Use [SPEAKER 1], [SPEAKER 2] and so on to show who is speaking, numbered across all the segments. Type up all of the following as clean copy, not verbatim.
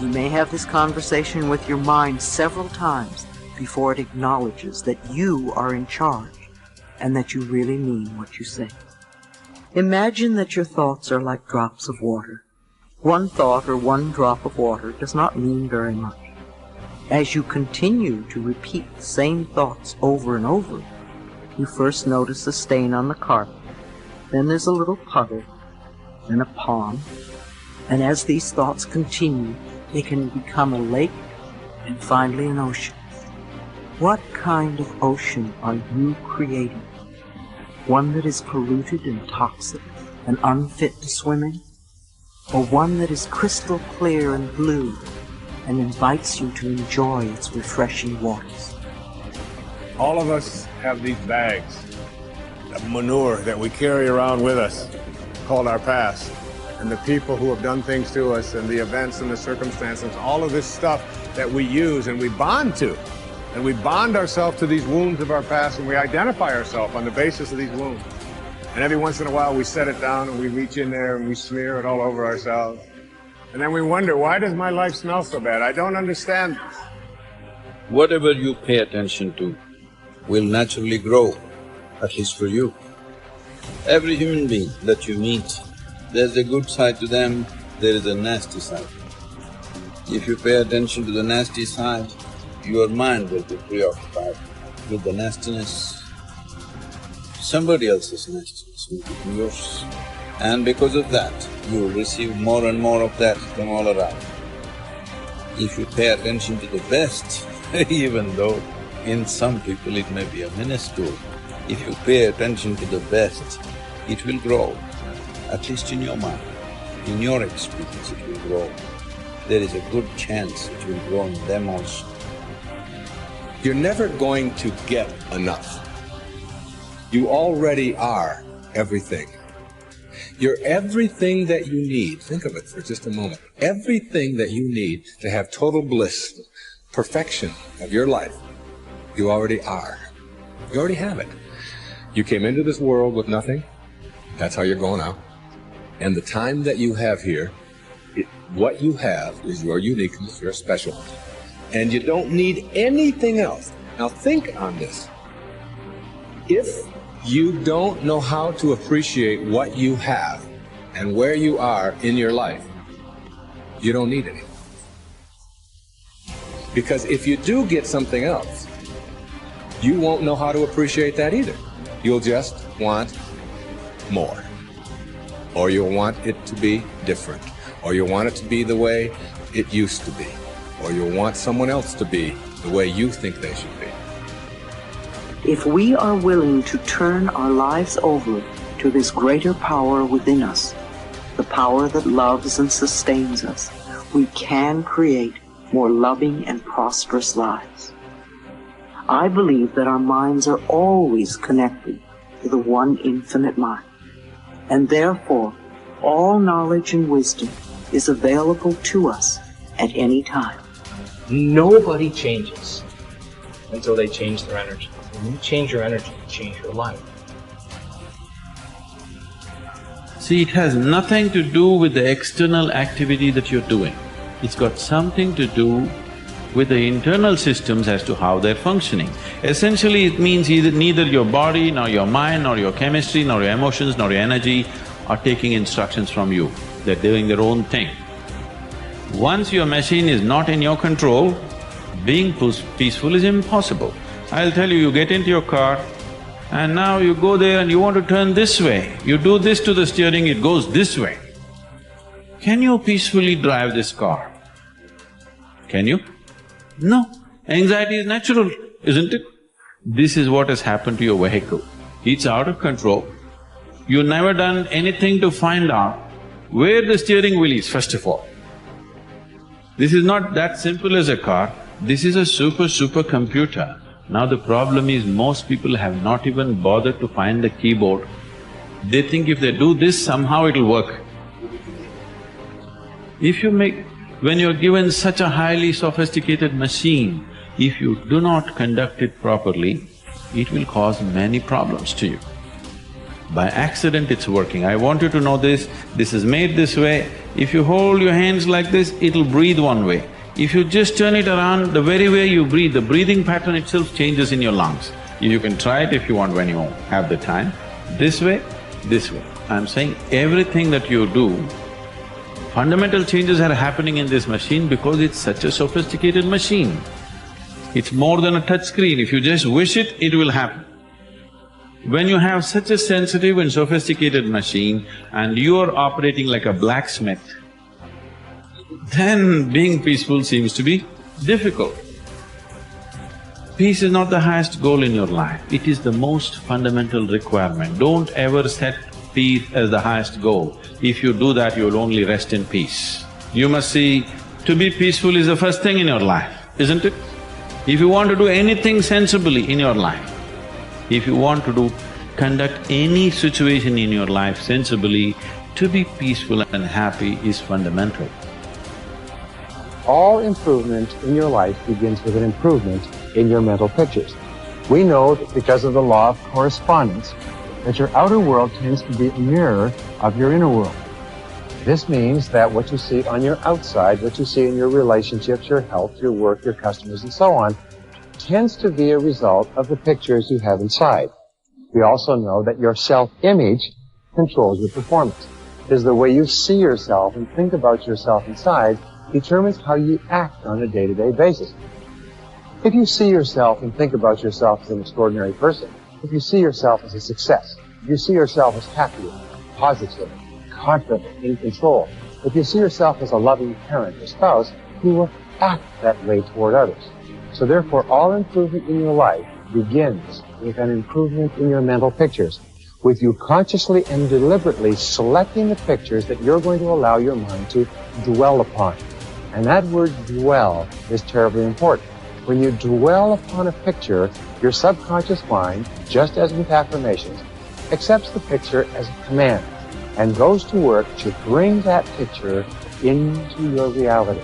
[SPEAKER 1] You may have this conversation with your mind several times before it acknowledges that you are in charge and that you really mean what you say. Imagine that your thoughts are like drops of water. One thought or one drop of water does not mean very much. As you continue to repeat the same thoughts over and over, you first notice a stain on the carpet, then there's a little puddle, then a pond, and as these thoughts continue, they can become a lake and finally an ocean. What kind of ocean are you creating? One that is polluted and toxic and unfit to swim in? Or one that is crystal clear and blue and invites you to enjoy its refreshing waters?
[SPEAKER 2] All of us have these bags of manure that we carry around with us, called our past. And the people who have done things to us and the events and the circumstances, all of this stuff that we use and we bond to. And we bond ourselves to these wounds of our past and we identify ourselves on the basis of these wounds. And every once in a while we set it down and we reach in there and we smear it all over ourselves. And then we wonder, why does my life smell so bad? I don't understand this.
[SPEAKER 3] Whatever you pay attention to will naturally grow, at least for you. Every human being that you meet, there's a good side to them, there is a nasty side. If you pay attention to the nasty side, your mind will be preoccupied with the nastiness. Somebody else's nastiness will become yours. And because of that, you will receive more and more of that from all around. If you pay attention to the best, even though in some people it may be a minuscule, if you pay attention to the best, it will grow. At least in your mind, in your experience it will grow. There is a good chance it will grow in them also.
[SPEAKER 2] You're never going to get enough. You already are everything. You're everything that you need. Think of it for just a moment. Everything that you need to have total bliss, perfection of your life, you already are. You already have it. You came into this world with nothing. That's how you're going out. And the time that you have here, what you have is your uniqueness, your special. And you don't need anything else. Now think on this. If you don't know how to appreciate what you have and where you are in your life, you don't need anything. Because if you do get something else, you won't know how to appreciate that either. You'll just want more. Or you'll want it to be different. Or you'll want it to be the way it used to be. Or you'll want someone else to be the way you think they should be.
[SPEAKER 1] If we are willing to turn our lives over to this greater power within us, the power that loves and sustains us, we can create more loving and prosperous lives. I believe that our minds are always connected to the one infinite mind, and therefore all knowledge and wisdom is available to us at any time.
[SPEAKER 4] Nobody changes until they change their energy. When you change your energy, you change your life.
[SPEAKER 3] See, it has nothing to do with the external activity that you're doing. It's got something to do with the internal systems as to how they're functioning. Essentially, it means neither your body, nor your mind, nor your chemistry, nor your emotions, nor your energy are taking instructions from you. They're doing their own thing. Once your machine is not in your control, being peaceful is impossible. I'll tell you, you get into your car and now you go there and you want to turn this way. You do this to the steering, it goes this way. Can you peacefully drive this car? Can you? No. Anxiety is natural, isn't it? This is what has happened to your vehicle. It's out of control. You've never done anything to find out where the steering wheel is, first of all. This is not that simple as a car, this is a super computer. Now the problem is most people have not even bothered to find the keyboard. They think if they do this, somehow it'll work. When you're given such a highly sophisticated machine, if you do not conduct it properly, it will cause many problems to you. By accident it's working. I want you to know this is made this way. If you hold your hands like this, it'll breathe one way. If you just turn it around, the very way you breathe, the breathing pattern itself changes in your lungs. You can try it if you want when you have the time. This way, this way. I'm saying everything that you do, fundamental changes are happening in this machine because it's such a sophisticated machine. It's more than a touch screen. If you just wish it, it will happen. When you have such a sensitive and sophisticated machine and you are operating like a blacksmith, then being peaceful seems to be difficult. Peace is not the highest goal in your life, it is the most fundamental requirement. Don't ever set peace as the highest goal. If you do that, you'll only rest in peace. You must see, to be peaceful is the first thing in your life, isn't it? If you want to do anything sensibly in your life, if you want to conduct any situation in your life sensibly, to be peaceful and happy is fundamental.
[SPEAKER 5] All improvement in your life begins with an improvement in your mental pictures. We know that because of the law of correspondence, that your outer world tends to be a mirror of your inner world. This means that what you see on your outside, what you see in your relationships, your health, your work, your customers, and so on, tends to be a result of the pictures you have inside. We also know that your self-image controls your performance. It is the way you see yourself and think about yourself inside determines how you act on a day-to-day basis. If you see yourself and think about yourself as an extraordinary person, if you see yourself as a success, if you see yourself as happy, positive, confident, in control, if you see yourself as a loving parent or spouse, you will act that way toward others. So therefore, all improvement in your life begins with an improvement in your mental pictures, with you consciously and deliberately selecting the pictures that you're going to allow your mind to dwell upon. And that word dwell is terribly important. When you dwell upon a picture, your subconscious mind, just as with affirmations, accepts the picture as a command and goes to work to bring that picture into your reality.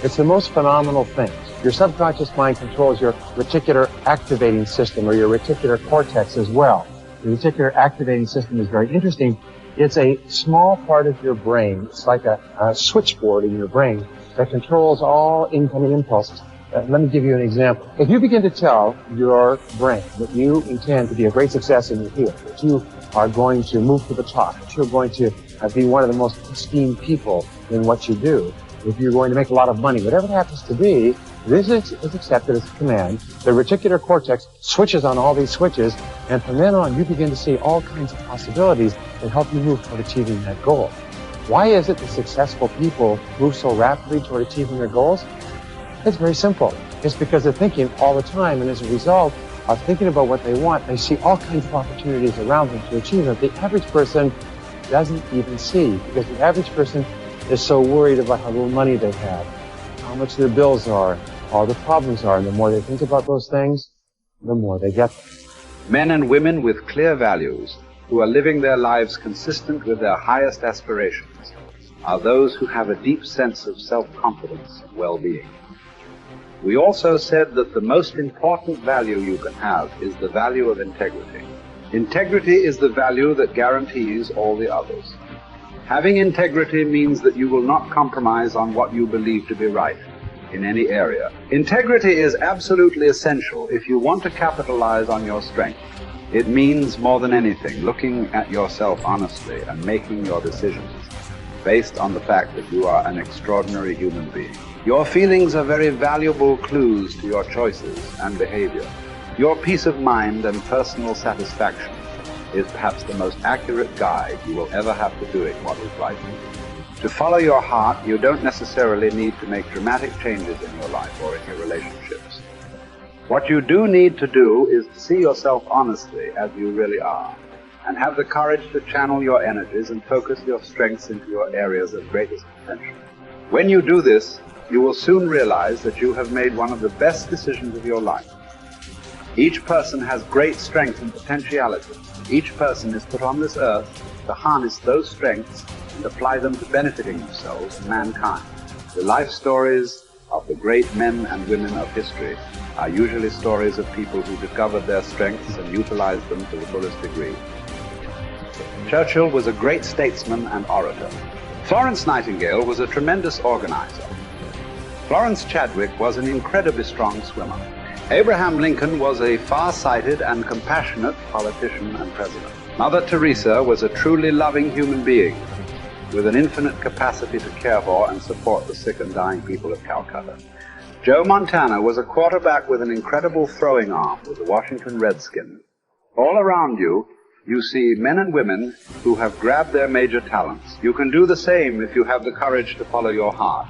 [SPEAKER 5] It's the most phenomenal thing. Your subconscious mind controls your reticular activating system or your reticular cortex as well. The reticular activating system is very interesting. It's a small part of your brain. It's like a switchboard in your brain that controls all incoming impulses. Let me give you an example. If you begin to tell your brain that you intend to be a great success in your field, that you are going to move to the top, that you're going to be one of the most esteemed people in what you do, if you're going to make a lot of money, whatever it happens to be, this is accepted as a command. The reticular cortex switches on all these switches, and from then on you begin to see all kinds of possibilities that help you move toward achieving that goal. Why is it that successful people move so rapidly toward achieving their goals? It's very simple. It's because they're thinking all the time, and as a result of thinking about what they want, they see all kinds of opportunities around them to achieve it. The average person doesn't even see, because the average person is so worried about how little money they have, how much their bills are, all the problems are, and the more they think about those things, the more they get them.
[SPEAKER 6] Men and women with clear values, who are living their lives consistent with their highest aspirations, are those who have a deep sense of self-confidence and well-being. We also said that the most important value you can have is the value of integrity. Integrity is the value that guarantees all the others. Having integrity means that you will not compromise on what you believe to be right in any area. Integrity is absolutely essential if you want to capitalize on your strength. It means more than anything looking at yourself honestly and making your decisions based on the fact that you are an extraordinary human being. Your feelings are very valuable clues to your choices and behavior. Your peace of mind and personal satisfaction is perhaps the most accurate guide you will ever have to doing what is right. To follow your heart, you don't necessarily need to make dramatic changes in your life or in your relationships. What you do need to do is to see yourself honestly as you really are, and have the courage to channel your energies and focus your strengths into your areas of greatest potential. When you do this, you will soon realize that you have made one of the best decisions of your life. Each person has great strength and potentiality. Each person is put on this earth to harness those strengths and apply them to benefiting themselves and mankind. The life stories of the great men and women of history are usually stories of people who discovered their strengths and utilized them to the fullest degree. Churchill was a great statesman and orator. Florence Nightingale was a tremendous organizer. Florence Chadwick was an incredibly strong swimmer. Abraham Lincoln was a far-sighted and compassionate politician and president. Mother Teresa was a truly loving human being with an infinite capacity to care for and support the sick and dying people of Calcutta. Joe Montana was a quarterback with an incredible throwing arm with the Washington Redskins. All around you, you see men and women who have grabbed their major talents. You can do the same if you have the courage to follow your heart.